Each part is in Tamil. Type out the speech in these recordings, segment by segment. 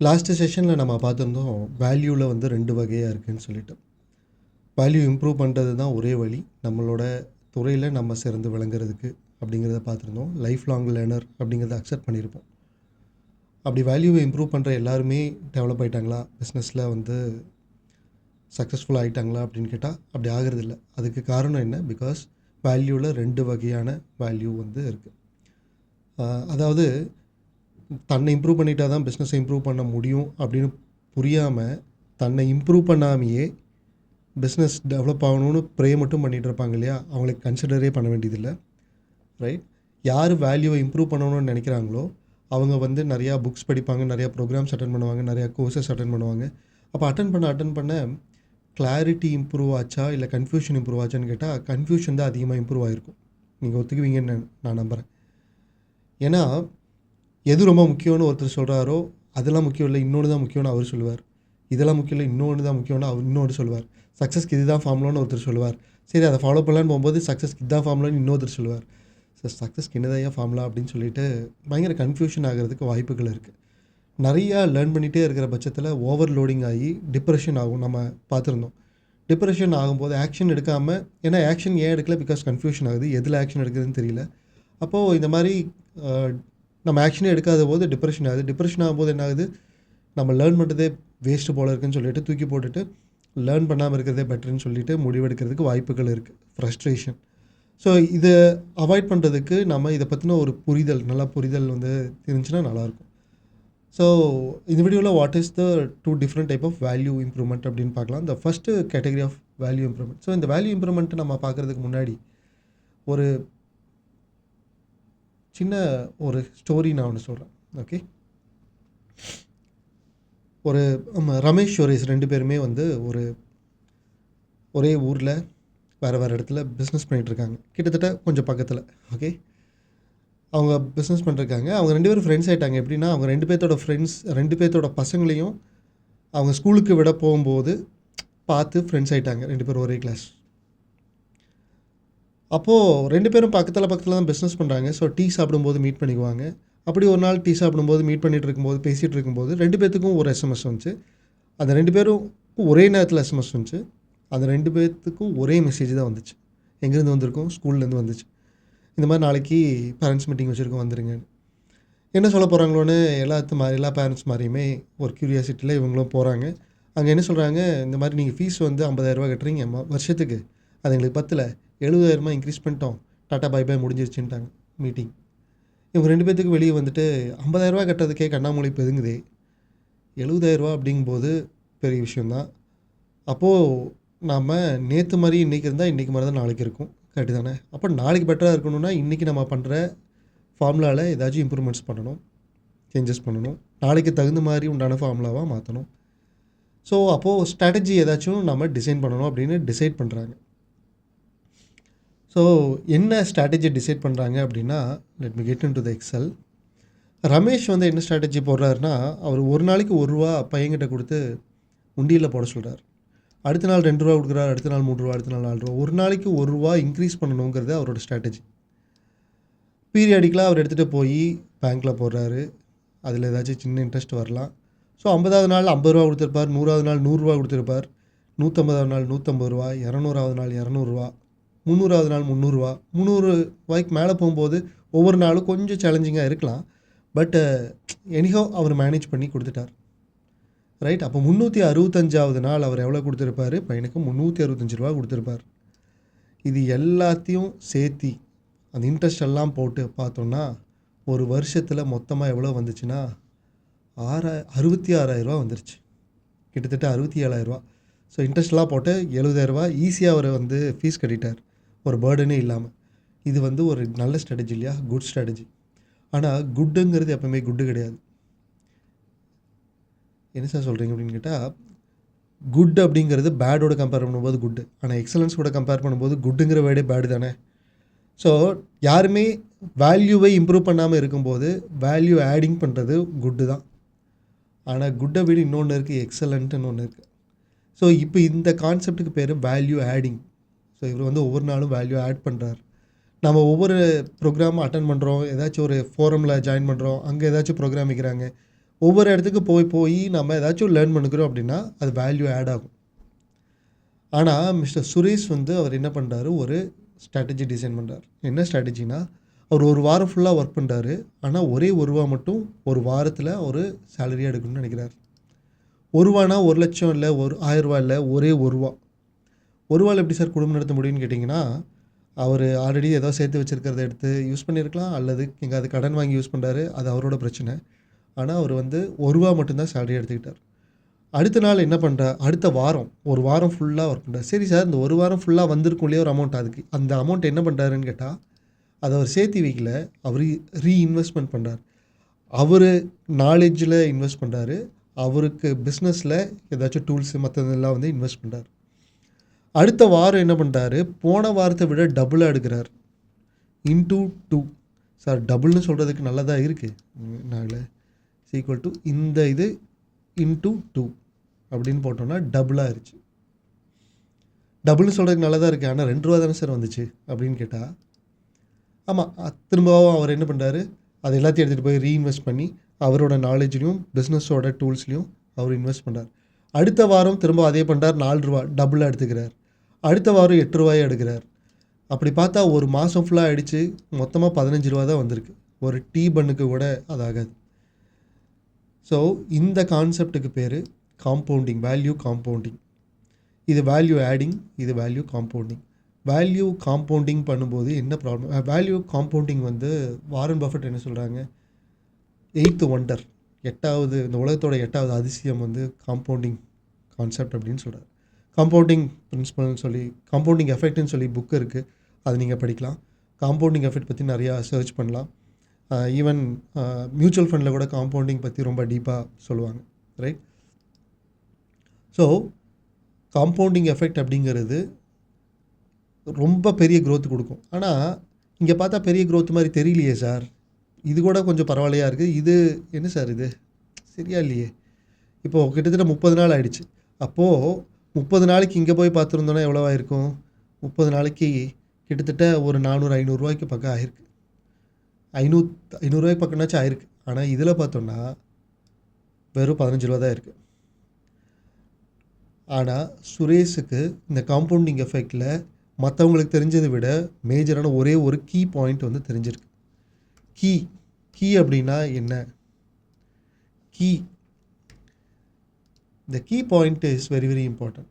லாஸ்ட்டு செஷனில் நம்ம பார்த்துருந்தோம் வேல்யூவில் வந்து 2 வகையாக இருக்குதுன்னு சொல்லிட்டு. வேல்யூ இம்ப்ரூவ் பண்ணுறது தான் ஒரே வழி நம்மளோட துறையில் நம்ம சிறந்து விளங்குறதுக்கு அப்படிங்கிறத பார்த்துருந்தோம். லைஃப் லாங் லேர்னர் அப்படிங்கிறத அக்செப்ட் பண்ணியிருப்போம். அப்படி வேல்யூவை இம்ப்ரூவ் பண்ணுற எல்லாருமே டெவலப் ஆகிட்டாங்களா, பிஸ்னஸில் வந்து சக்ஸஸ்ஃபுல் ஆகிட்டாங்களா அப்படின்னு கேட்டால் அப்படி ஆகிறதில்ல. அதுக்கு காரணம் என்ன? பிகாஸ் வேல்யூவில் 2 வகையான வேல்யூ வந்து இருக்குது. அதாவது தன்னை இம்ப்ரூவ் பண்ணிட்டா தான் பிஸ்னஸை இம்ப்ரூவ் பண்ண முடியும் அப்படின்னு புரியாமல் தன்னை இம்ப்ரூவ் பண்ணாமையே பிஸ்னஸ் டெவலப் ஆகணும்னு ப்ரே மட்டும் பண்ணிகிட்டு இருப்பாங்க இல்லையா, அவங்களுக்கு கன்சிடரே பண்ண வேண்டியதில்லை. ரைட்? யார் வேல்யூவை இம்ப்ரூவ் பண்ணணும்னு நினைக்கிறாங்களோ அவங்க வந்து நிறையா புக்ஸ் படிப்பாங்க, நிறையா ப்ரோக்ராம்ஸ் அட்டன் பண்ணுவாங்க, நிறையா கோர்சஸ் அட்டன் பண்ணுவாங்க. அப்போ அட்டன் பண்ண கிளாரிட்டி இம்ப்ரூவ் ஆச்சா இல்லை கன்ஃபியூஷன் இம்ப்ரூவ் ஆச்சான்னு கேட்டால் கன்ஃபியூஷன் தான் அதிகமாக இம்ப்ரூவ் ஆகிருக்கும். நீங்கள் ஒத்துக்குவீங்கன்னு நான் நம்புகிறேன். ஏன்னா எது ரொம்ப முக்கியம்னு ஒருத்தர் சொல்கிறாரோ அதெல்லாம் முக்கியம் இல்லை, இன்னொன்று தான் முக்கியம்னு அவர் சொல்லுவார். இதெல்லாம் முக்கியம் இல்லை, இன்னொன்று தான் முக்கியம்னு அவர் இன்னொன்று சொல்லுவார். சக்ஸஸ்க்கு இது தான் ஃபார்முலான்னு ஒருத்தர் சொல்லுவார். சரி, அதை ஃபாலோ பண்ணலான்னு போகும்போது சக்ஸஸ்க்கு இதுதான் ஃபார்முலான்னு இன்னொருத்தர் சொல்லுவார். சக்ஸஸ்க்கு என்னதான் ஃபார்முலா அப்படின்னு சொல்லிட்டு பயங்கர கன்ஃபியூஷன் ஆகிறதுக்கு வாய்ப்புகள் இருக்குது. நிறையா லேர்ன் பண்ணிகிட்டே இருக்கிற பட்சத்தில் ஓவர்லோடிங் ஆகி டிப்ரெஷன் ஆகும். நம்ம பார்த்துருந்தோம். டிப்ரெஷன் ஆகும்போது ஆக்ஷன் எடுக்காமல், ஏன்னா ஆக்ஷன் ஏன் எடுக்கல? பிகாஸ் கன்ஃபியூஷன் ஆகுது, எதில் ஆக்ஷன் எடுக்குதுன்னு தெரியல. அப்போது இந்த மாதிரி நம்ம ஆக்ஷனே எடுக்காத போது டிப்ரெஷன் ஆகுது. டிப்ரெஷன் ஆகும்போது என்ன ஆகுது? நம்ம லேர்ன் பண்ணுறதே வேஸ்ட்டு போல் இருக்குன்னு சொல்லிட்டு தூக்கி போட்டுட்டு லேர்ன் பண்ணாமல் இருக்கிறதே பெட்டர்னு சொல்லிட்டு முடிவெடுக்கிறதுக்கு வாய்ப்புகள் இருக்குது. ஃப்ரஸ்ட்ரேஷன். ஸோ இதை அவாய்ட் பண்ணுறதுக்கு நம்ம இதை பற்றின ஒரு புரிதல், நல்லா புரிதல் வந்து இருந்துச்சுன்னா நல்லாயிருக்கும். ஸோ இந்த வீடியோவில் what is the 2 different type of value improvement அப்படின்னு பார்க்கலாம். இந்த first category of value improvement. So இந்த வேல்யூ இம்ப்ரூவ்மெண்ட்டை நம்ம பார்க்குறதுக்கு முன்னாடி ஒரு சின்ன ஒரு ஸ்டோரி நான் ஒன்று சொல்கிறேன். ஓகே, ஒரு ரமேஷ் சுரேஷ் 2 பேருமே வந்து ஒரே ஊரில் வேறு இடத்துல பிஸ்னஸ் பண்ணிகிட்ருக்காங்க. கிட்டத்தட்ட கொஞ்சம் பக்கத்தில். ஓகே, அவங்க பிஸ்னஸ் பண்ணிருக்காங்க. அவங்க 2 பேரும் ஃப்ரெண்ட்ஸ் ஆகிட்டாங்க. எப்படின்னா அவங்க 2 பேர்த்தோட ஃப்ரெண்ட்ஸ், 2 பேர்த்தோட பசங்களையும் அவங்க ஸ்கூலுக்கு விட போகும்போது பார்த்து ஃப்ரெண்ட்ஸ் ஆகிட்டாங்க. 2 பேரும் ஒரே கிளாஸ். அப்போது 2 பேரும் பக்கத்தில் தான் பிஸ்னஸ் பண்ணுறாங்க. ஸோ டீ சாப்பிடும்போது மீட் பண்ணிக்குவாங்க. அப்படி ஒரு நாள் டீ சாப்பிடும்போது மீட் பண்ணிகிட்டு இருக்கும்போது பேசிகிட்டு இருக்கும்போது 2 பேர்த்துக்கும் ஒரு எஸ்எம்எஸ் வந்துச்சு. அந்த 2 பேரும் ஒரே நேரத்தில் எஸ்எம்எஸ் வந்துச்சு. அந்த 2 பேர்த்துக்கும் ஒரே மெசேஜ் தான் வந்துச்சு. எங்கேருந்து வந்திருக்கும்? ஸ்கூல்லேருந்து வந்துச்சு. இந்த மாதிரி நாளைக்கு பேரண்ட்ஸ் மீட்டிங் வச்சுருக்கோம், வந்துருங்க. என்ன சொல்ல போகிறாங்களோன்னு எல்லா பேரண்ட்ஸ் மாதிரியுமே ஒரு க்யூரியாசிட்டியில் இவங்களும் போகிறாங்க. அங்கே என்ன சொல்கிறாங்க? இந்த மாதிரி நீங்கள் ஃபீஸ் வந்து 50,000 கட்டுறீங்க வருஷத்துக்கு, அது எங்களுக்கு 10ல் 70,000 இன்க்ரீஸ் பண்ணிட்டோம், டாட்டா பை பை முடிஞ்சிருச்சுன்ட்டாங்க மீட்டிங். இவங்க 2 பேர்த்துக்கு வெளியே வந்துட்டு 50,000 கட்டுறதுக்கே கண்ணாமூலி பெதுங்குதே, 70,000 அப்படிங்கும்போது பெரிய விஷயந்தான். அப்போது நாம் நேற்று மாதிரி இன்றைக்கி இருந்தால் இன்றைக்கி மாதிரி தான் நாளைக்கு இருக்கும். கரெக்டு தானே? அப்போ நாளைக்கு பெட்டராக இருக்கணும்னா இன்றைக்கி நம்ம பண்ணுற ஃபார்முலாவில் ஏதாச்சும் இம்ப்ரூவ்மெண்ட்ஸ் பண்ணணும், சேஞ்சஸ் பண்ணணும், நாளைக்கு தகுந்த மாதிரி உண்டான ஃபார்முலாவாக மாற்றணும். ஸோ அப்போது ஸ்ட்ராட்டஜி ஏதாச்சும் நம்ம டிசைன் பண்ணணும் அப்படின்னு டிசைட் பண்ணுறாங்க. ஸோ என்ன ஸ்ட்ராட்டஜி டிசைட் பண்ணுறாங்க அப்படின்னா, let me get into the Excel. Ramesh வந்து என்ன ஸ்ட்ராட்டஜி போடுறாருன்னா, அவர் ஒரு நாளைக்கு ₹1 பையன்கிட்ட கொடுத்து உண்டியலில் போட சொல்கிறார். அடுத்த நாள் ₹2 கொடுக்குறாரு, அடுத்த நாள் ₹3, அடுத்த நாள் ₹4. ஒரு நாளைக்கு ₹1 இன்க்ரீஸ் பண்ணணுங்கிறது அவரோட ஸ்ட்ராட்டஜி. பீரியாடிக்கலாக அவர் எடுத்துகிட்டு போய் பேங்க்கில் போடுறாரு. அதில் ஏதாச்சும் சின்ன இன்ட்ரெஸ்ட் வரலாம். ஸோ 50வது நாள் ₹50 கொடுத்துருப்பார், 100வது நாள் ₹100 கொடுத்துருப்பார், 150வது நாள் ₹150, 200வது நாள் ₹200, 300வது நாள் ₹300. ₹300 மேலே போகும்போது ஒவ்வொரு நாளும் கொஞ்சம் சேலஞ்சிங்காக இருக்கலாம். பட் எனிஹோ அவர் மேனேஜ் பண்ணி கொடுத்துட்டார். ரைட்? அப்போ 365வது நாள் அவர் எவ்வளோ கொடுத்துருப்பார்? பையனுக்கு ₹365 கொடுத்துருப்பார். இது எல்லாத்தையும் சேர்த்தி அந்த இன்ட்ரெஸ்ட் எல்லாம் போட்டு பார்த்தோன்னா ஒரு வருஷத்தில் மொத்தமாக எவ்வளோ வந்துச்சுன்னா 66,000 வந்துருச்சு. கிட்டத்தட்ட 67,000. ஸோ இன்ட்ரெஸ்ட்லாம் போட்டு 70,000 ஈஸியாக அவர் வந்து ஃபீஸ் கட்டிட்டார், ஒரு பேர்டனே இல்லாமல். இது வந்து ஒரு நல்ல ஸ்ட்ராட்டஜி இல்லையா? Good strategy. ஆனால் குட்டுங்கிறது எப்பவுமே குட்டு கிடையாது. என்ன சார் சொல்கிறீங்க அப்படின்னு கேட்டால், குட் அப்படிங்கிறது பேடோட கம்பேர் பண்ணும்போது குட்டு, ஆனால் எக்ஸலன்ஸ் கூட கம்பேர் பண்ணும்போது குட்டுங்கிற வேர்டே பேடு தானே. ஸோ யாருமே வேல்யூவை இம்ப்ரூவ் பண்ணாமல் இருக்கும்போது வேல்யூ ஆடிங் பண்ணுறது குட்டு தான். ஆனால் குட்டை விட இன்னொன்று இருக்குது, எக்ஸலண்ட்டுன்னு ஒன்று இருக்குது. ஸோ இப்போ இந்த கான்செப்ட்டுக்கு பேர் வேல்யூ ஆடிங். ஸோ இவர் வந்து ஒவ்வொரு நாளும் வேல்யூ ஆட் பண்ணுறார். நம்ம ஒவ்வொரு ப்ரோக்ராமும் அட்டன் பண்ணுறோம், ஏதாச்சும் ஒரு ஃபோரமில் ஜாயின் பண்ணுறோம், அங்கே ஏதாச்சும் ப்ரோக்ராம் வைக்கிறாங்க, ஒவ்வொரு இடத்துக்கு போய் நம்ம ஏதாச்சும் லேர்ன் பண்ணிக்கிறோம் அப்படின்னா அது வேல்யூ ஆட் ஆகும். ஆனால் மிஸ்டர் சுரேஷ் வந்து அவர் என்ன பண்ணுறாரு, ஒரு ஸ்ட்ராட்டஜி டிசைன் பண்ணுறாரு. என்ன ஸ்ட்ராட்டஜினா, அவர் ஒரு வாரம் ஃபுல்லாக ஒர்க் பண்ணுறாரு. ஆனால் ஒரே ஒரு ரூபா மட்டும் ஒரு வாரத்தில் ஒரு சேலரியாக எடுக்கணும்னு நினைக்கிறார். ஒரு ரூபானா 1,00,000 இல்லை, ஒரு 1000 ரூபா இல்லை, ஒரே ஒரு ரூபா. ஒரு ரூபாவில் எப்படி சார் குடும்பம் நடத்த முடியும்னு கேட்டிங்கன்னா, அவர் ஆல்ரெடி ஏதோ சேர்த்து வச்சுருக்கிறத எடுத்து யூஸ் பண்ணியிருக்கலாம், அல்லது எங்கேயாவது கடன் வாங்கி யூஸ் பண்ணுறாரு, அது அவரோட பிரச்சனை. ஆனால் அவர் வந்து ஒரு ரூபா மட்டும்தான் சேலரி எடுத்துக்கிட்டார். அடுத்த நாள் என்ன பண்ணுறார், அடுத்த வாரம் ஒரு வாரம் ஃபுல்லாக ஒர்க் பண்ணுறார். சரி சார், இந்த ஒரு வாரம் ஃபுல்லாக வந்திருக்கும் இல்லையா ஒரு அமௌண்ட், அதுக்கு அந்த அமௌண்ட் என்ன பண்ணுறாருன்னு கேட்டால், அதை அவர் சேர்த்து வைக்கல, அவர் ரீஇன்வெஸ்ட்மெண்ட் பண்ணுறார். அவர் நாலேஜில் இன்வெஸ்ட் பண்ணுறாரு, அவருக்கு பிஸ்னஸில் ஏதாச்சும் டூல்ஸு மற்றதெல்லாம் வந்து இன்வெஸ்ட் பண்ணுறாரு. அடுத்த வாரம் என்ன பண்ணுறாரு, போன வாரத்தை விட டபுளாக எடுக்கிறார். இன்டூ 2. சார் டபுள்னு சொல்கிறதுக்கு நல்லதாக இருக்குது. நாங்கள் ஈக்குவல் டு இந்த இது இன்டூ 2 அப்படின்னு போட்டோம்னா டபுளாக ஆயிடுச்சு. டபுள்னு சொல்கிறதுக்கு நல்லா தான் இருக்குது, ஆனால் 2 ரூபா தானே சார் வந்துச்சு அப்படின்னு கேட்டால், ஆமாம், திரும்பவும் அவர் என்ன பண்ணுறாரு, அது எல்லாத்தையும் எடுத்துகிட்டு போய் ரீஇன்வெஸ்ட் பண்ணி அவரோட நாலேஜ்லையும் பிஸ்னஸோட டூல்ஸ்லையும் அவர் இன்வெஸ்ட் பண்ணுறார். அடுத்த வாரம் திரும்ப அதே பண்ணுறார், 4 ரூபா டபுளாக எடுத்துக்கிறார். அடுத்த வாரம் 8 ரூபாயை எடுக்கிறார். அப்படி பார்த்தா ஒரு மாதம் ஃபுல்லாக ஆகிடுச்சு, மொத்தமாக 15 ரூபா தான் வந்திருக்கு. ஒரு டீ பண்ணுக்கு கூட அது ஆகாது. ஸோ இந்த கான்செப்டுக்கு பேர் காம்பவுண்டிங், வேல்யூ காம்பவுண்டிங். இது வேல்யூ ஆடிங், இது வேல்யூ காம்பவுண்டிங். வேல்யூ காம்பவுண்டிங் பண்ணும்போது என்ன ப்ராப்ளம், வேல்யூ காம்பவுண்டிங் வந்து வாரன் பஃபெட் என்ன சொல்கிறாங்க, 8th ஒண்டர், 8வது இந்த உலகத்தோட 8வது அதிசயம் வந்து காம்பவுண்டிங் கான்செப்ட் அப்படின்னு சொல்கிறார். காம்பவுண்டிங் பிரின்சிபல்னு சொல்லி, காம்பவுண்டிங் எஃபெக்ட்னு சொல்லி புக்கு இருக்குது, அது நீங்கள் படிக்கலாம். காம்பவுண்டிங் எஃபெக்ட் பற்றி நிறையா சர்ச் பண்ணலாம். ஈவன் மியூச்சுவல் ஃபண்டில் கூட காம்பவுண்டிங் பற்றி ரொம்ப டீப்பாக சொல்லுவாங்க, ரைட்? ஸோ காம்பவுண்டிங் எஃபெக்ட் அப்படிங்கிறது ரொம்ப பெரிய க்ரோத் கொடுக்கும். ஆனால் இங்கே பார்த்தா பெரிய க்ரோத் மாதிரி தெரியலையே சார், இது கூட கொஞ்சம் பரவாயில்லையா இருக்குது, இது என்ன சார் இது சரியா இல்லையே. இப்போது கிட்டத்தட்ட 30 நாள் ஆகிடுச்சு. அப்போது 30 நாளைக்கு இங்கே போய் பார்த்துருந்தோன்னா எவ்வளோ ஆயிருக்கும், 30 நாளைக்கு கிட்டத்தட்ட ஒரு 400-500 ரூபாய்க்கு பக்கம் ஆகிருக்கு. 500 ரூபாய்க்கு பக்கம்னாச்சும் ஆயிருக்கு. ஆனால் இதில் பார்த்தோன்னா வெறும் 15 ரூபா தான் இருக்குது. ஆனால் சுரேஷுக்கு இந்த காம்பவுண்டிங் எஃபெக்டில் மற்றவங்களுக்கு தெரிஞ்சதை விட மேஜரான ஒரே ஒரு கீ பாயிண்ட் வந்து தெரிஞ்சிருக்கு. கீ அப்படின்னா என்ன, இந்த key point is very very important.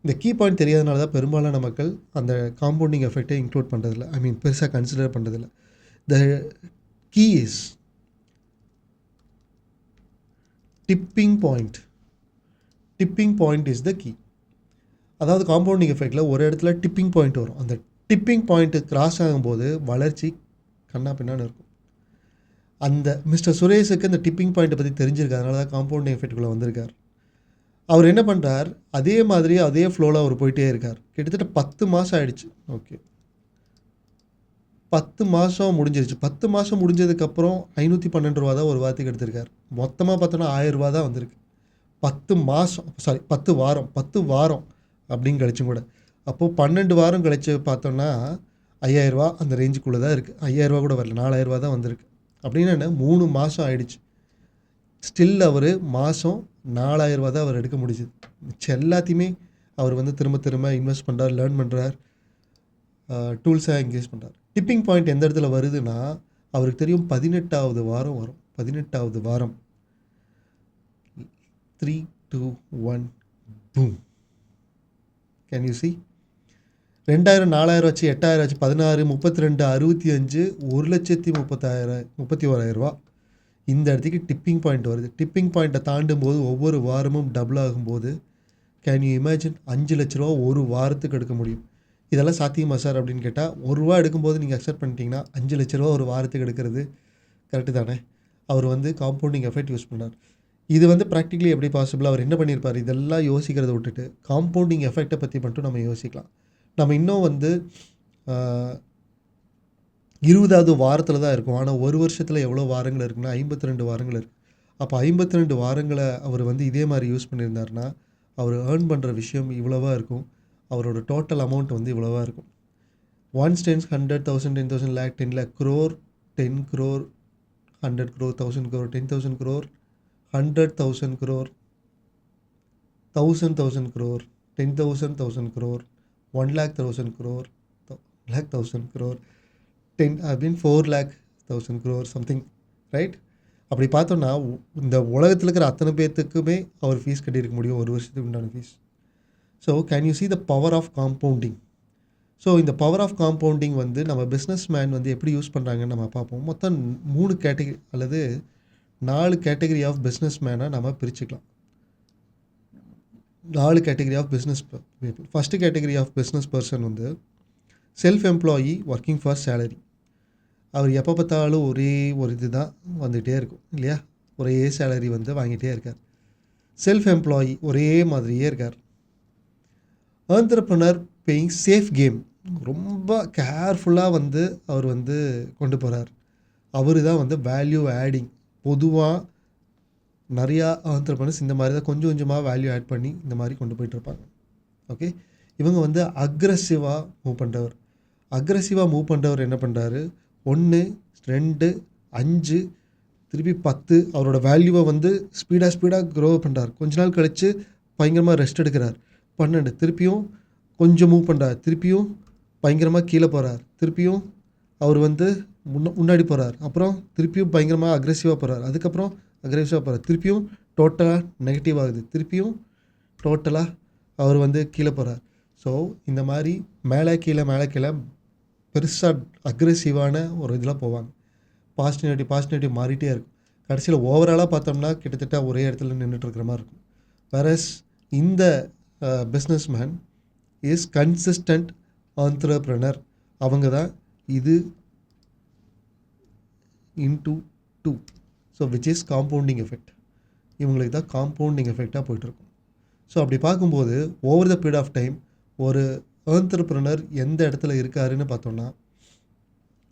இந்த கீ பாயிண்ட் தெரியாதனால தான் பெரும்பாலான மக்கள் அந்த காம்பவுண்டிங் எஃபெக்டை இன்க்ளூட் பண்ணுறதில்ல, பெருசாக கன்சிடர் பண்ணுறதில்ல. The key is tipping point. Tipping point is the key. அதாவது காம்பவுண்டிங் எஃபெக்டில் ஒரு இடத்துல டிப்பிங் பாயிண்ட் வரும். அந்த டிப்பிங் பாயிண்ட்டு கிராஸ் ஆகும்போது வளர்ச்சி கண்ணா பின்னான்னு இருக்கும். அந்த மிஸ்டர் சுரேஷுக்கு இந்த டிப்பிங் பாயிண்ட்டை பற்றி தெரிஞ்சிருக்கு, அதனால தான் காம்பவுண்டிங் எஃபெக்ட்டுக்குள்ளே வந்திருக்கார். அவர் என்ன பண்ணுறார், அதே மாதிரி அதே ஃப்ளோவில் அவர் போயிட்டே இருக்கார். கிட்டத்தட்ட 10 மாதம் ஆகிடுச்சு. ஓகே, 10 மாதம் முடிஞ்சிருச்சு. 10 மாதம் முடிஞ்சதுக்கப்புறம் 512 ரூபா தான் ஒரு வாரத்துக்கு எடுத்திருக்காரு. மொத்தமாக பார்த்தோன்னா 1000 ரூபா தான் வந்திருக்கு. 10 வாரம் அப்படின்னு கழிச்சும் கூட. அப்போது 12 வாரம் கழிச்சு பார்த்தோன்னா 5000 ரூபா அந்த ரேஞ்சுக்குள்ளே தான் இருக்குது. 5000 ரூபா கூட வரல, 4000 ரூபா தான் வந்திருக்கு. அப்படின்னு என்ன, 3 மாதம் ஆகிடுச்சு. ஸ்டில் அவர் மாதம் 4000 ரூபா தான் அவர் எடுக்க முடிஞ்சுது. மிச்சம் எல்லாத்தையுமே அவர் வந்து திரும்ப இன்வெஸ்ட் பண்ணுறார், லேர்ன் பண்ணுறார், டூல்ஸாக என்கேஜ் பண்ணுறார். டிப்பிங் பாயிண்ட் எந்த இடத்துல வருதுன்னா, அவருக்கு தெரியும் 18வது வாரம் வரும். 18வது வாரம் 3, 2, 1 பூம். Can you see? 2000, 4000 வச்சு 8000 வச்சு 16, 32, 65, 1,30,31,000 ரூபா. இந்த இடத்துக்கு டிப்பிங் பாயிண்ட் வருது. டிப்பிங் பாயிண்ட்டை தாண்டும் போது ஒவ்வொரு வாரமும் டபுள் ஆகும்போது கேன் யூ இமேஜின் 5 லட்ச ரூபா ஒரு வாரத்துக்கு எடுக்க முடியும். இதெல்லாம் சாத்தியமா சார் அப்படின்னு கேட்டால், 1 ரூபா எடுக்கும்போது நீங்கள் அக்செப்ட் பண்ணிட்டீங்கன்னா 5 லட்ச ரூபா ஒரு வாரத்துக்கு எடுக்கிறது கரெக்டு தானே? அவர் வந்து காம்பவுண்டிங் எஃபெக்ட் யூஸ் பண்ணார். இது வந்து ப்ராக்டிக்கலி எப்படி பாசிபிள், அவர் என்ன பண்ணியிருப்பார், இதெல்லாம் யோசிக்கிறத விட்டுட்டு காம்பவுண்டிங் எஃபெக்டை பற்றி மட்டும் நம்ம யோசிக்கலாம். நம்ம இன்னும் வந்து 20வது வாரத்தில் தான் இருக்கும். ஆனால் ஒரு வருஷத்தில் எவ்வளோ வாரங்கள் இருக்குன்னா 52 வாரங்கள் இருக்குது. அப்போ 52 வாரங்களை அவர் வந்து இதே மாதிரி யூஸ் பண்ணியிருந்தாருன்னா அவர் ஏர்ன் பண்ணுற விஷயம் இவ்வளோவா இருக்கும். அவரோட டோட்டல் அமௌண்ட் வந்து இவ்வளோவா இருக்கும். 1 10 100,000 10,000 lakh 10 lakh crore 10 crore 100 crore 1000 crore 10,000 crore 100,000 crore, 1,000 crore, 10,000 crore, 1,00,000 crore, 1,00,000 crore, 4,00,000 crore something, right? அப்படி பார்த்தோம்னா இந்த உலகத்தில் இருக்கிற அத்தனை பேர்த்துக்குமே அவர் ஃபீஸ் கட்டியிருக்க முடியும் ஒரு வருஷத்துக்கு உண்டான fees. So can you see the power of compounding? So இந்த பவர் ஆஃப் காம்பவுண்டிங் வந்து நம்ம பிஸ்னஸ் மேன் வந்து எப்படி யூஸ் பண்ணுறாங்கன்னு நம்ம பார்ப்போம். மொத்தம் 3 கேட்டகரி அல்லது 4 கேட்டகரி ஆஃப் பிஸ்னஸ் மேனை நம்ம பிரிச்சுக்கலாம். 4 category of business people. First category of business person வந்து self employee working for salary. அவர் எப்போ பார்த்தாலும் ஒரே ஒரு இது தான் வந்துகிட்டே இருக்கும் இல்லையா, ஒரே சேலரி வந்து வாங்கிட்டே இருக்கார். செல்ஃப் எம்ப்ளாயி ஒரே மாதிரியே இருக்கார். என்டர்ப்ரனர் பேயிங் சேஃப் கேம், ரொம்ப கேர்ஃபுல்லாக வந்து அவர் வந்து கொண்டு போகிறார். அவர் தான் வந்து வேல்யூ ஆடிங். பொதுவாக நிறையா என்டர்ப்ரனர்ஸ் இந்த மாதிரி தான் கொஞ்சம் கொஞ்சமாக வேல்யூ ஆட் பண்ணி இந்த மாதிரி கொண்டு போயிட்டுருப்பாங்க. ஓகே, இவங்க வந்து அக்ரெசிவாக மூவ் பண்ணுறவர். அக்ரெசிவாக மூவ் பண்ணுறவர் என்ன பண்ணுறாரு, 1, 2, 5 திருப்பி 10 அவரோட வேல்யூவை வந்து ஸ்பீடாக க்ரோ பண்ணுறார். கொஞ்ச நாள் கழித்து பயங்கரமாக ரெஸ்ட் எடுக்கிறார். 12 திருப்பியும் கொஞ்சம் மூவ் பண்ணுறார். திருப்பியும் பயங்கரமாக கீழே போகிறார். திருப்பியும் அவர் வந்து முன்னாடி போகிறார். அப்புறம் திருப்பியும் பயங்கரமாக அக்ரெசிவாக போகிறார். அதுக்கப்புறம் அக்ரெசிவாக போகிறார். திருப்பியும் டோட்டலாக நெகட்டிவ் ஆகுது. திருப்பியும் டோட்டலாக அவர் வந்து கீழே போகிறார். ஸோ இந்த மாதிரி மேலே கீழே பெருசாக அக்ரெசிவான ஒரு இதில் போவாங்க. பாசிட்டிவிட்டி மாறிட்டே இருக்கும். கடைசியில் ஓவராலாக பார்த்தோம்னா கிட்டத்தட்ட ஒரே இடத்துல நின்றுட்டுருக்கிற மாதிரி இருக்கும். வேறஸ் இந்த business man is consistent entrepreneur. அவங்க தான் இது into 2, so which is compounding effect. இவங்களுக்கு தான் காம்பவுண்டிங் எஃபெக்டாக போய்ட்டுருக்கும். ஸோ அப்படி பார்க்கும்போது over the period of time ஒரு ஆண்டர்ப்ரனர் எந்த இடத்துல இருக்காருன்னு பார்த்தோம்னா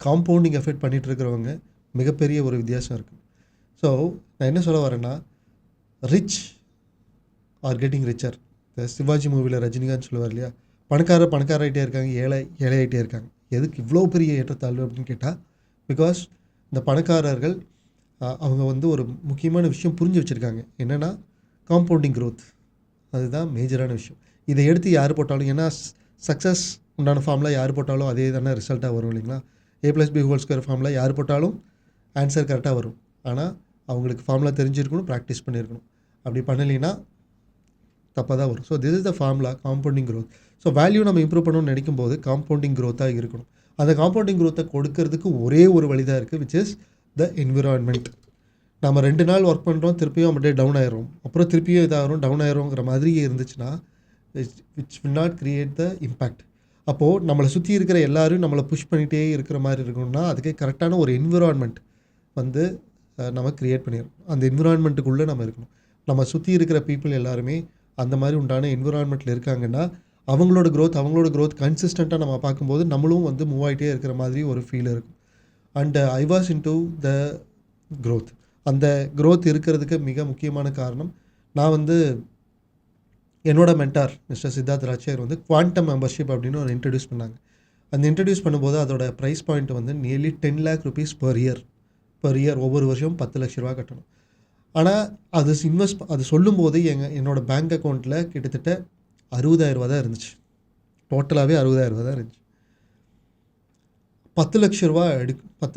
காம்பவுண்டிங் எஃபெக்ட் பண்ணிகிட்டு இருக்கிறவங்க மிகப்பெரிய ஒரு வித்தியாசம் இருக்குது. ஸோ நான் என்ன சொல்ல வரேன்னா, ரிச் ஆர் கெட்டிங் ரிச்சர். இந்த சிவாஜி மூவியில் ரஜினிகாந்த் சொல்லுவார் இல்லையா, பணக்காராகிட்டே இருக்காங்க, ஏழையாகிட்டே இருக்காங்க. எதுக்கு இவ்வளோ பெரிய ஏற்றத்தாழ்வு அப்படின்னு கேட்டால், பிகாஸ் இந்த பணக்காரர்கள் அவங்க வந்து ஒரு முக்கியமான விஷயம் புரிஞ்சு வச்சுருக்காங்க. என்னென்னா காம்பவுண்டிங் க்ரோத். அதுதான் மேஜரான விஷயம். இதை எடுத்து யார் போட்டாலும், ஏன்னா சக்ஸஸ் உண்டான ஃபார்மில் யார் போட்டாலும் அதே தானே ரிசல்ட்டாக வரும் இல்லைங்களா. A+B² ஃபார்மில் யார் போட்டாலும் ஆன்சர் கரெக்டாக வரும். ஆனால் அவங்களுக்கு ஃபார்முலா தெரிஞ்சிருக்கணும், ப்ராக்டிஸ் பண்ணியிருக்கணும். அப்படி பண்ணலைன்னா தப்பாக தான் வரும். So this is the formula compounding growth. So value நம்ம இம்ப்ரூவ் பண்ணணும்னு நினைக்கும் போது காம்பவுண்டிங் க்ரோத்தாக இருக்கணும். அந்த காம்பவுண்டிங் க்ரோத்தை கொடுக்கறதுக்கு ஒரே ஒரு வழி தான் இருக்குது, விச் இஸ் த என்விரான்மெண்ட். நம்ம 2 நாள் ஒர்க் பண்ணுறோம், திருப்பியும் அப்படியே டவுன் ஆயிரும், அப்புறம் திருப்பியும் இதாகிரும், டவுன் ஆயிருங்கிற மாதிரியே இருந்துச்சுன்னா which will not create the impact. அப்போது நம்மளை சுற்றி இருக்கிற எல்லோரும் நம்மளை புஷ் பண்ணிகிட்டே இருக்கிற மாதிரி இருக்கணும்னா அதுக்கு கரெக்டான ஒரு என்விரான்மெண்ட் வந்து நம்ம க்ரியேட் பண்ணிடணும். அந்த என்விரான்மெண்ட்டுக்குள்ளே நம்ம இருக்கணும். நம்ம சுற்றி இருக்கிற பீப்புள் எல்லாருமே அந்த மாதிரி உண்டான என்விரான்மெண்ட்டில் இருக்காங்கன்னா அவங்களோட க்ரோத் கன்சிஸ்டண்ட்டாக நம்ம பார்க்கும்போது நம்மளும் வந்து மூவ் ஆகிட்டே இருக்கிற மாதிரி ஒரு ஃபீல் இருக்கும். And I was into the growth. அந்த க்ரோத் இருக்கிறதுக்கு மிக முக்கியமான காரணம், நான் வந்து என்னோட மென்டார் மிஸ்டர் சித்தார்த் ராஜ்சேகர் வந்து குவாண்டம் மெம்பர்ஷிப் அப்படின்னு ஒரு இன்ட்ரடியூஸ் பண்ணாங்க. அந்த இன்ட்ரடியூஸ் பண்ணும்போது அதோட ப்ரைஸ் பாயிண்ட் வந்து nearly 10 lakh rupees per year. ஒவ்வொரு வருஷம் 10 லட்ச ரூபா கட்டணும். ஆனால் அது சொல்லும்போது என்னோட பேங்க் அக்கௌண்ட்டில் கிட்டத்தட்ட 60,000 ரூபா தான் இருந்துச்சு. டோட்டலாகவே 60,000 ரூபா தான் இருந்துச்சு. 10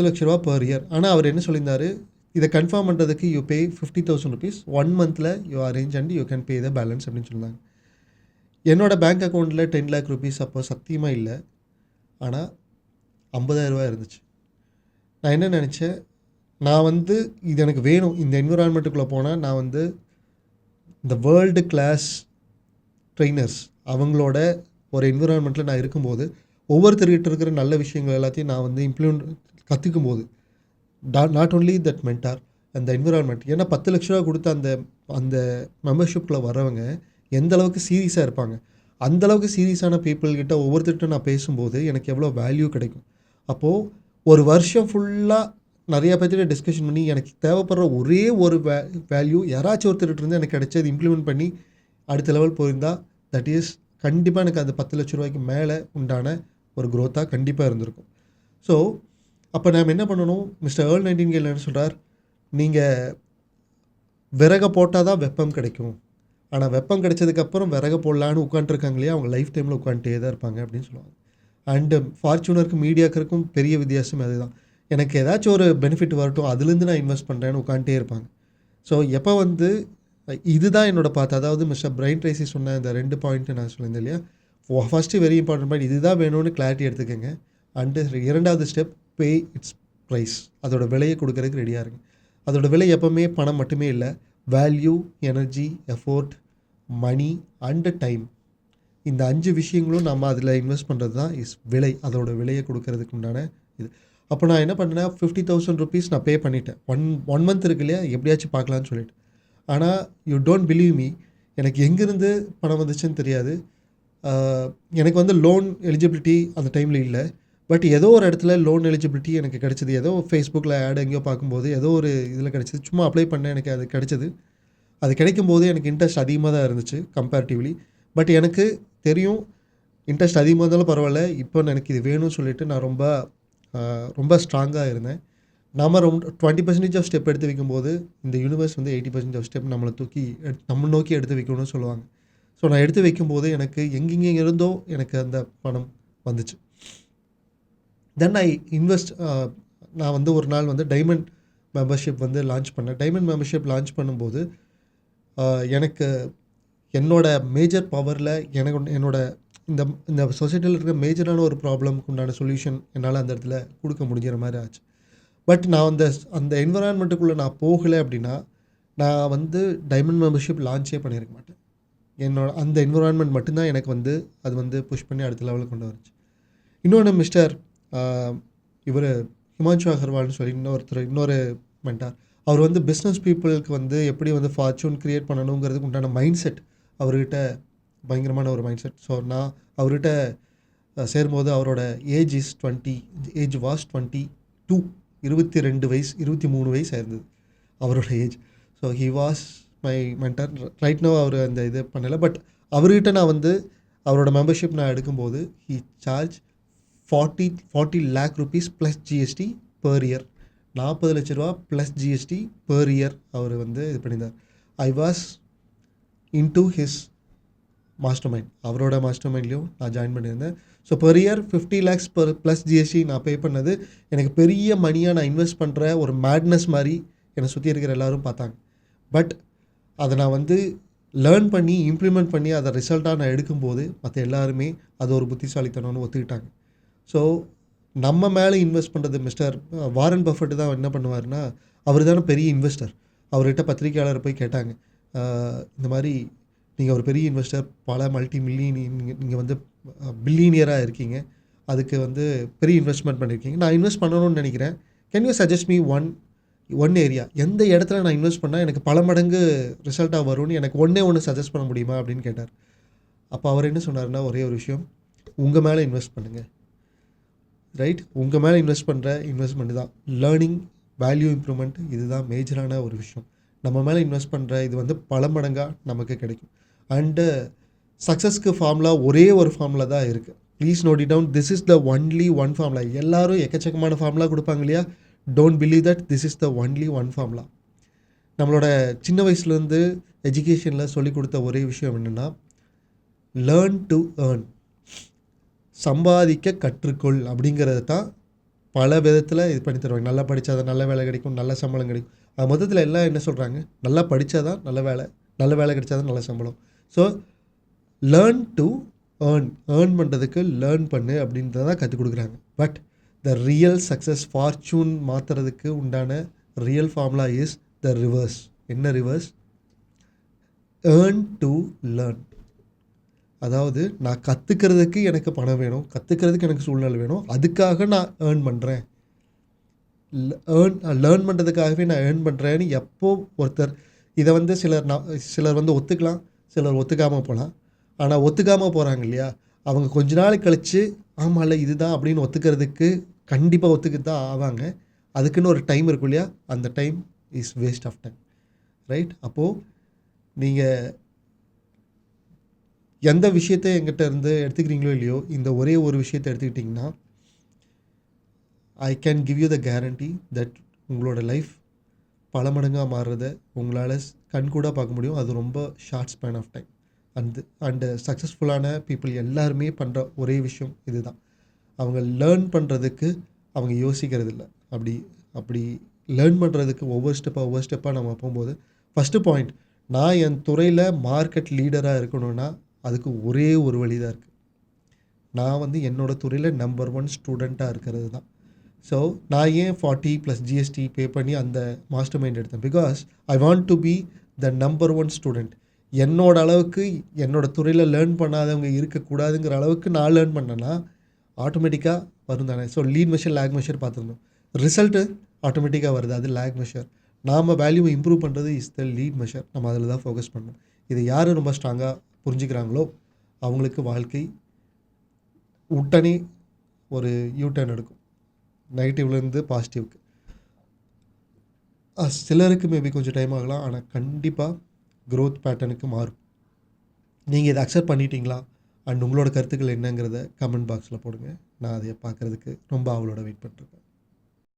லட்ச ரூபா per year. ஆனால் அவர் என்ன சொல்லியிருந்தார், இதை கன்ஃபார்ம் பண்ணுறதுக்கு you pay 50,000 rupees 1 month you arrange and you can pay the balance அப்படின்னு சொன்னாங்க. என்னோடய பேங்க் அக்கௌண்ட்டில் 10 lakh rupees அப்போ சத்தியமாக இல்லை, ஆனால் 50,000 ரூபா இருந்துச்சு. நான் என்ன நினச்சேன், நான் வந்து இது எனக்கு வேணும், இந்த என்விரான்மெண்ட்டுக்குள்ளே போனால் நான் வந்து இந்த வேர்ல்டு கிளாஸ் ட்ரெயினர்ஸ் அவங்களோட ஒரு என்விரான்மெண்ட்டில் நான் இருக்கும்போது ஒவ்வொருத்தர்கிட்ட இருக்கிற நல்ல விஷயங்கள் எல்லாத்தையும் நான் வந்து கற்றுக்கும் போது நாட் ஓன்லி தட் மென்டார் அந்த என்விரான்மெண்ட். ஏன்னா 10 லட்ச ரூபா கொடுத்த அந்த மெம்பர்ஷிப்பில் வரவங்க எந்த அளவுக்கு சீரியஸாக இருப்பாங்க, அந்தளவுக்கு சீரியஸான பீப்புள்கிட்ட ஒவ்வொருத்தர்கிட்ட நான் பேசும்போது எனக்கு எவ்வளோ வேல்யூ கிடைக்கும். அப்போது ஒரு வருஷம் ஃபுல்லாக நிறையா பேர்த்திட்ட டிஸ்கஷன் பண்ணி எனக்கு தேவைப்படுற ஒரே ஒரு வேல்யூ யாராச்சும் ஒருத்தர்கிட்ட இருந்து எனக்கு கிடைச்சது இம்ப்ளிமெண்ட் பண்ணி அடுத்த லெவல் போயிருந்தால் தட் இஸ் கண்டிப்பாக எனக்கு அந்த 10 லட்ச ரூபாய்க்கு மேலே உண்டான ஒரு க்ரோத்தாக கண்டிப்பாக இருந்திருக்கும். ஸோ அப்போ நாம் என்ன பண்ணணும், மிஸ்டர் ஏர்ல் நைட்டிங்கேல் என்ன சொல்கிறார், நீங்கள் விறகை போட்டால் தான் வெப்பம் கிடைக்கும். ஆனால் வெப்பம் கிடைச்சதுக்கப்புறம் விறகை போடலான்னு உட்காந்துருக்காங்க இல்லையா, அவங்க லைஃப் டைமில் உட்காந்துட்டே தான் இருப்பாங்க அப்படின்னு சொல்லுவாங்க. அண்டு ஃபார்ச்சூனருக்கும் மீடியாக்கருக்கும் பெரிய வித்தியாசம் அதுதான். எனக்கு ஏதாச்சும் ஒரு பெனிஃபிட் வரட்டும், அதுலேருந்து நான் இன்வெஸ்ட் பண்ணுறேன்னு உட்காந்துட்டே இருப்பாங்க. ஸோ எப்போ வந்து இதுதான் என்னோட பாத். அதாவது மிஸ்டர் பிரைன் ட்ரேசி சொன்ன இந்த 2 பாயிண்ட்டு நான் சொல்லியிருந்தேன் இல்லையா, ஃபஸ்ட்டு வெரி இம்பார்ட்டன்ட் பாயிண்ட் இதுதான் வேணும்னு கிளாரிட்டி எடுத்துக்கோங்க. அண்டு 2வது ஸ்டெப் பே இட்ஸ் ப்ரைஸ். அதோட விலையை கொடுக்கறதுக்கு ரெடியாக இருங்க. அதோட விலை எப்போவுமே பணம் மட்டுமே இல்லை, value, energy, effort, money and time. இந்த 5 விஷயங்களும் நம்ம அதில் இன்வெஸ்ட் பண்ணுறது தான் விலை. அதோட விலையை கொடுக்கறதுக்கு உண்டான இது. அப்போ நான் என்ன பண்ணேன்னா ₹50,000 நான் பே பண்ணிட்டேன். ஒன் மந்த் இருக்கு இல்லையா, எப்படியாச்சும் பார்க்கலான்னு சொல்லிட்டு. ஆனால் யூ டோன்ட் பிலீவ் மீ, எனக்கு எங்கேருந்து பணம் வந்துச்சுன்னு தெரியாது. எனக்கு வந்து லோன் எலிஜிபிலிட்டி அந்த டைமில் இல்லை. பட் ஏதோ ஒரு இடத்துல லோன் எலிஜிபிலிட்டி எனக்கு கிடச்சிது. ஏதோ ஃபேஸ்புக்கில் ஆட் எங்கேயோ பார்க்கும்போது ஏதோ ஒரு இதில் கிடச்சிது. சும்மா அப்ளை பண்ணேன், எனக்கு அது கிடச்சிது. அது கிடைக்கும்போது எனக்கு இன்ட்ரெஸ்ட் அதிகமாக தான் இருந்துச்சு கம்பேரிட்டிவ்லி. பட் எனக்கு தெரியும் இன்ட்ரெஸ்ட் அதிகமாக இருந்தாலும் பரவாயில்ல, இப்போ எனக்கு இது வேணும்னு சொல்லிட்டு நான் ரொம்ப ஸ்ட்ராங்காக இருந்தேன். நம்ம 20% ஆஃப் ஸ்டெப் எடுத்து வைக்கும்போது இந்த யூனிவர்ஸ் வந்து 80% ஆஃப் ஸ்டெப் நம்மளை நம்ம நோக்கி எடுத்து வைக்கணும்னு சொல்லுவாங்க. ஸோ நான் எடுத்து வைக்கும்போது எனக்கு எங்கெங்கே இருந்தோ எனக்கு அந்த பணம் வந்துச்சு. தென் ஐ இன்வெஸ்ட். நான் வந்து ஒரு நாள் வந்து டைமண்ட் மெம்பர்ஷிப் வந்து லான்ச் பண்ணேன். டைமண்ட் மெம்பர்ஷிப் லான்ச் பண்ணும்போது எனக்கு என்னோட மேஜர் பவரில் என்னோட இந்த இந்த சொசைட்டியில் இருக்கிற மேஜரான ஒரு ப்ராப்ளம்க்கு உண்டான சொல்யூஷன் என்னால் அந்த இடத்துல கொடுக்க முடிகிற மாதிரி ஆச்சு. பட் நான் அந்த என்விரான்மெண்ட்டுக்குள்ளே நான் போகலை அப்படின்னா நான் வந்து டைமண்ட் மெம்பர்ஷிப் லான்ச்சே பண்ணியிருக்க மாட்டேன். என்னோட அந்த என்விரான்மெண்ட் மட்டும்தான் எனக்கு வந்து அது வந்து புஷ் பண்ணி அடுத்த லெவலுக்கு கொண்டு வந்துச்சு. இன்னொன்று மிஸ்டர் இவர் ஹிமான்ஷு அகர்வால்னு சொல்லி இன்னொரு மென்டார். அவர் வந்து பிஸ்னஸ் பீப்புளுக்கு வந்து எப்படி வந்து ஃபார்ச்சூன் க்ரியேட் பண்ணணுங்கிறதுக்கு உண்டான மைண்ட் செட் அவர்கிட்ட பயங்கரமான ஒரு மைண்ட் செட். ஸோ நான் அவர்கிட்ட சேரும்போது அவரோட ஏஜ் வாஸ் 22, 22 வயசு 23 வயசு ஆயிருந்தது அவரோட age. So he was my mentor. Right no அவர் அந்த இது பண்ணலை. பட் அவர்கிட்ட நான் வந்து அவரோட மெம்பர்ஷிப் நான் எடுக்கும்போது he charge 40 lakh rupees plus GST per year. 40 லட்ச ரூபா ப்ளஸ் ஜிஎஸ்டி per year அவர் வந்து இது பண்ணியிருந்தார். I was into his master mind. அவரோட மாஸ்டர் மைண்ட்லேயும் நான் ஜாயின் பண்ணியிருந்தேன். So per year 50 lakhs plus GST நான் பே பண்ணது எனக்கு பெரிய மணியாக நான் இன்வெஸ்ட் பண்ணுற ஒரு மேட்னஸ் மாதிரி என்னை சுற்றி இருக்கிற எல்லோரும் பார்த்தாங்க. பட் அதை நான் வந்து லேர்ன் பண்ணி இம்ப்ளிமெண்ட் பண்ணி அதை ரிசல்ட்டாக நான் எடுக்கும்போது மற்ற எல்லாருமே அது ஒரு புத்திசாலித்தனம்னு ஒத்துக்கிட்டாங்க. ஸோ நம்ம மேலே இன்வெஸ்ட் பண்ணுறது மிஸ்டர் வாரன் பஃபெட் தான் என்ன பண்ணுவார்னா, அவர் தானே பெரிய இன்வெஸ்டர். அவர்கிட்ட பத்திரிகையாளர் போய் கேட்டாங்க, இந்த மாதிரி நீங்கள் ஒரு பெரிய இன்வெஸ்டர், பல மல்டி மில்லியன் நீங்கள் வந்து பில்லியனியராக இருக்கீங்க, அதுக்கு வந்து பெரிய இன்வெஸ்ட்மெண்ட் பண்ணியிருக்கீங்க, நான் இன்வெஸ்ட் பண்ணணும்னு நினைக்கிறேன், can you suggest me one area, எந்த இடத்துல நான் இன்வெஸ்ட் பண்ணால் எனக்கு பல மடங்கு ரிசல்ட்டாக வரும்னு எனக்கு ஒன்று சஜஸ்ட் பண்ண முடியுமா அப்படின்னு கேட்டார். அப்போ அவர் என்ன சொன்னார்னா, ஒரே ஒரு விஷயம், உங்கள் மேலே இன்வெஸ்ட் பண்ணுங்கள். ரைட், உங்கள் மேலே இன்வெஸ்ட் பண்ணுற இன்வெஸ்ட்மெண்ட் தான் லேர்னிங், வேல்யூ இம்ப்ரூவ்மெண்ட். இதுதான் மேஜரான ஒரு விஷயம். நம்ம மேலே இன்வெஸ்ட் பண்ணுற இது வந்து பல மடங்காக நமக்கு கிடைக்கும். அண்டு சக்ஸஸ்க்கு ஃபார்முலா ஒரே ஒரு ஃபார்முலா தான் இருக்குது. Please note it down. This is the only one formula. எல்லோரும் எக்கச்சக்கமான ஃபார்முலா கொடுப்பாங்க இல்லையா, don't believe that this is the only one formula. நம்மளோட சின்ன வயசுலேருந்து எஜுகேஷனில் சொல்லிக் கொடுத்த ஒரே விஷயம் என்னென்னா, லேர்ன் டு ஏர்ன், சம்பாதிக்க கற்றுக்கொள் அப்படிங்கிறது தான் பல விதத்தில் இது பண்ணி தருவாங்க. நல்லா படித்தா தான் நல்ல வேலை கிடைக்கும், நல்ல சம்பளம் கிடைக்கும். அது மொத்தத்தில் எல்லாம் என்ன சொல்கிறாங்க, நல்லா படித்தா தான் நல்ல வேலை கிடைச்சா தான் நல்ல சம்பளம். ஸோ லேர்ன் டு ஏர்ன் பண்ணுறதுக்கு லேர்ன் பண்ணு அப்படின்றத கற்றுக் கொடுக்குறாங்க. But the real success, fortune மாற்றுறதுக்கு உண்டான real formula is the reverse. என்ன ரிவர்ஸ்? Earn to learn. அதாவது நான் கற்றுக்கிறதுக்கு எனக்கு பணம் வேணும், கற்றுக்கிறதுக்கு எனக்கு சூழ்நிலை வேணும், அதுக்காக நான் ஏர்ன் பண்ணுறேன். லேர்ன் பண்ணுறதுக்காகவே நான் ஏர்ன் பண்ணுறேன்னு எப்போ ஒருத்தர் இதை வந்து சிலர் வந்து ஒத்துக்கலாம், சிலர் ஒத்துக்காமல் போகலாம். ஆனால் ஒத்துக்காமல் போகிறாங்க இல்லையா, அவங்க கொஞ்ச நாள் கழித்து ஆமாம்ல இதுதான் அப்படின்னு ஒத்துக்கிறதுக்கு கண்டிப்பாக ஒத்துக்கிட்டு தான் ஆவாங்க. அதுக்குன்னு ஒரு டைம் இருக்கும் இல்லையா, அந்த time is waste of time. Right? அப்போது நீங்கள் எந்த விஷயத்தை என்கிட்ட இருந்து எடுத்துக்கிறீங்களோ இல்லையோ, இந்த ஒரே ஒரு விஷயத்தை எடுத்துக்கிட்டிங்கன்னா, I can give you the guarantee that உங்களோட லைஃப் பல மடங்காக மாறுறத உங்களால் கண்கூடா பார்க்க முடியும். அது ரொம்ப short span of time. And சக்ஸஸ்ஃபுல்லான பீப்புள் எல்லாருமே பண்ணுற ஒரே விஷயம் இதுதான். அவங்க லேர்ன் பண்ணுறதுக்கு அவங்க யோசிக்கிறதில்ல. அப்படி அப்படி லேர்ன் பண்ணுறதுக்கு ஒவ்வொரு ஸ்டெப்பாக நம்ம போகும்போது, ஃபஸ்ட்டு பாயிண்ட், நான் என் துறையில் மார்க்கெட் லீடராக இருக்கணும்னா அதுக்கு ஒரே ஒரு வழி தான் இருக்குது. நான் வந்து என்னோடய துறையில் நம்பர் 1 ஸ்டூடெண்ட்டாக இருக்கிறது தான். ஸோ நான் ஏன் 40 + ஜிஎஸ்டி பே பண்ணி அந்த மாஸ்டர் மைண்ட் எடுத்தேன். Because I want to be the number 1 student. என்னோட அளவுக்கு என்னோடய துறையில் லேர்ன் பண்ணாதவங்க இருக்கக்கூடாதுங்கிற அளவுக்கு நான் லேர்ன் பண்ணேன்னா ஆட்டோமேட்டிக்காக வரும் தானே. So lead measure, lag measure பார்த்துருந்தோம். ரிசல்ட்டு ஆட்டோமேட்டிக்காக வருது. அது லேக் மெஷர். நாம் வேல்யூவை இம்ப்ரூவ் பண்ணுறது இஸ் த லீட் மெஷர். நம்ம அதில் தான் ஃபோக்கஸ் பண்ணணும். இதை யார் ரொம்ப ஸ்ட்ராங்காக புரிஞ்சுக்கிறாங்களோ அவங்களுக்கு வாழ்க்கை உடனே ஒரு யூ-டர்ன் எடுக்கும். நெகட்டிவ்லேருந்து பாசிட்டிவ்க்கு. சிலருக்கு மேபி கொஞ்சம் டைம் ஆகலாம். ஆனால் கண்டிப்பாக க்ரோத் பேட்டர்னுக்கு மாறும். நீங்கள் இதை அக்செப்ட் பண்ணிட்டீங்களா? அண்ட் உங்களோட கருத்துக்கள் என்னங்கிறத கமெண்ட் பாக்ஸில் போடுங்க. நான் அதை பார்க்குறதுக்கு ரொம்ப ஆவலோட வெயிட் பண்ணிட்டுருக்கேன்.